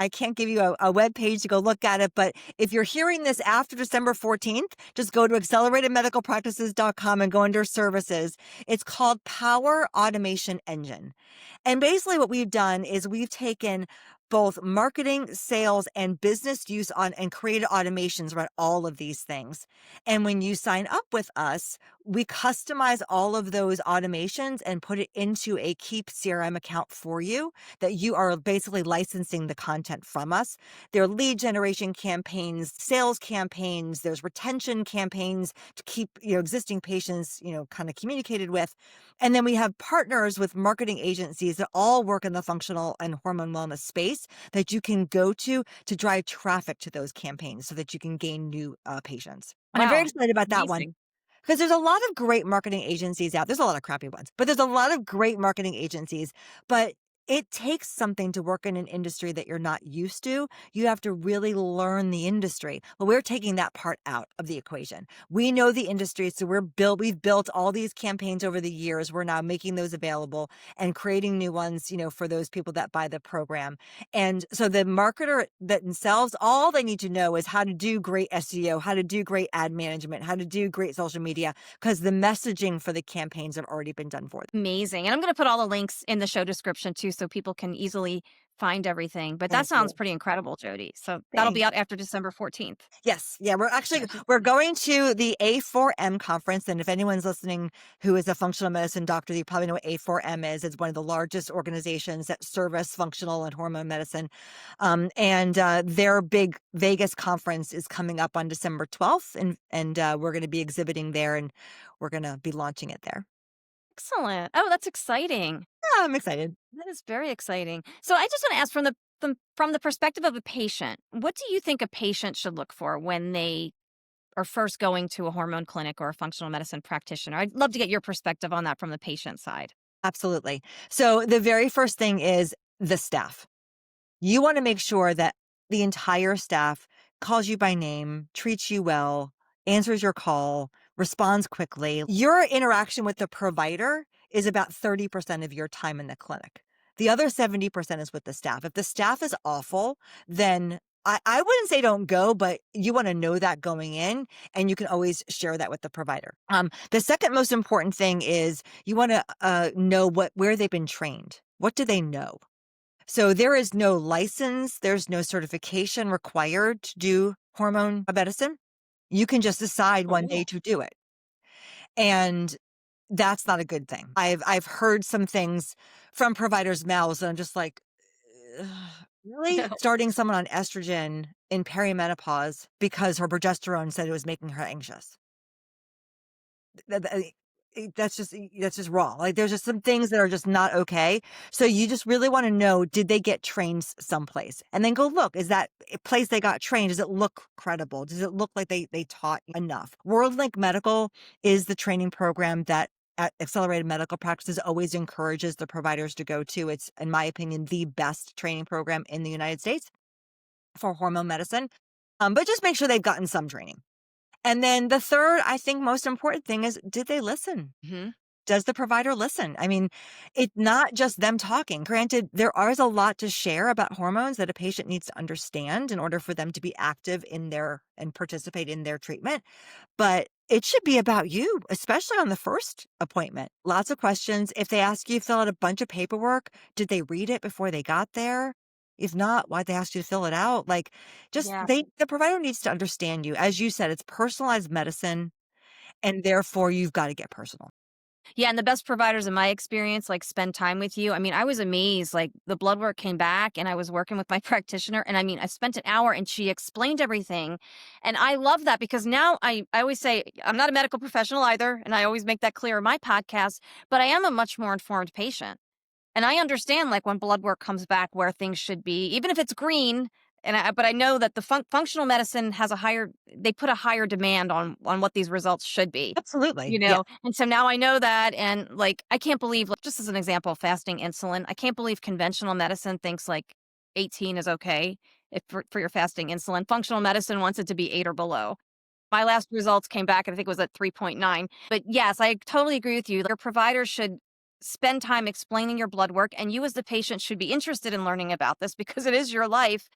I can't give you a web page to go look at it, but if you're hearing this after December 14th, just go to acceleratedmedicalpractices.com and go under services. It's called Power Automation Engine. And basically what we've done is we've taken both marketing, sales, and business use on and created automations around all of these things. And when you sign up with us, we customize all of those automations and put it into a Keep CRM account for you that you are basically licensing the content from us. There are lead generation campaigns, sales campaigns, there's retention campaigns to keep existing patients, kind of communicated with. And then we have partners with marketing agencies that all work in the functional and hormone wellness space that you can go to drive traffic to those campaigns so that you can gain new patients. And I'm very Wow. excited about that one. Amazing. Because there's a lot of great marketing agencies out. There's a lot of crappy ones, but there's a lot of great marketing agencies. But it takes something to work in an industry that you're not used to. You have to really learn the industry. Well, we're taking that part out of the equation. We know the industry, so we've built all these campaigns over the years. We're now making those available and creating new ones, for those people that buy the program. And so the marketer themselves, all they need to know is how to do great SEO, how to do great ad management, how to do great social media, because the messaging for the campaigns have already been done for them. Amazing. And I'm going to put all the links in the show description too, so people can easily find everything. But that Thank sounds you. pretty incredible, Jody. So that'll be Thanks. out after December 14th. Yes. Yeah. We're going to the A4M conference. And if anyone's listening who is a functional medicine doctor, you probably know what A4M is. It's one of the largest organizations that service functional and hormone medicine. And their big Vegas conference is coming up on December 12th. And we're going to be exhibiting there and we're going to be launching it there. Excellent. Oh, that's exciting. Yeah, I'm excited. That is very exciting. So I just want to ask from the perspective of a patient, what do you think a patient should look for when they are first going to a hormone clinic or a functional medicine practitioner? I'd love to get your perspective on that from the patient side. Absolutely. So the very first thing is the staff. You want to make sure that the entire staff calls you by name, treats you well, answers your call, responds quickly. Your interaction with the provider is about 30% of your time in the clinic. The other 70% is with the staff. If the staff is awful, then I wouldn't say don't go, but you want to know that going in, and you can always share that with the provider. The second most important thing is you want to know where they've been trained. What do they know? So there is no license, there's no certification required to do hormone medicine. You can just decide one day to do it. And that's not a good thing. I've heard some things from providers' mouths, and I'm just like, "Ugh, really? Starting someone on estrogen in perimenopause because her progesterone said it was making her anxious. That's just wrong. Like, there's just some things that are just not okay. So you just really want to know, did they get trained someplace? And then go look, is that place they got trained, does it look credible? Does it look like they taught enough? WorldLink Medical is the training program that at Accelerated Medical Practices always encourages the providers to go to. It's, in my opinion, the best training program in the United States for hormone medicine. But just make sure they've gotten some training. And then the third, I think most important thing is, did they listen? Mhm. Does the provider listen? I mean, it's not just them talking. Granted, there is a lot to share about hormones that a patient needs to understand in order for them to be active in and participate in their treatment. But it should be about you, especially on the first appointment. Lots of questions. If they ask you to fill out a bunch of paperwork, did they read it before they got there? If not, why'd they ask you to fill it out? Like, Yeah. the provider needs to understand you. As you said, it's personalized medicine, and therefore you've got to get personal. Yeah, and the best providers in my experience, like, spend time with you. I mean, I was amazed, like, the blood work came back and I was working with my practitioner, and I mean, I spent an hour and she explained everything. And I love that because now I always say I'm not a medical professional either, and I always make that clear in my podcast, but I am a much more informed patient. And I understand, like, when blood work comes back where things should be, even if it's green. But I know that the functional medicine has they put a higher demand on what these results should be, Absolutely. Yeah. And so now I know that. And like, I can't believe, like, just as an example, fasting insulin, I can't believe conventional medicine thinks like 18 is okay if for your fasting insulin. Functional medicine wants it to be 8 or below. My last results came back, and I think it was at 3.9. But yes, I totally agree with you. Your provider should spend time explaining your blood work, and you as the patient should be interested in learning about this because it is your life.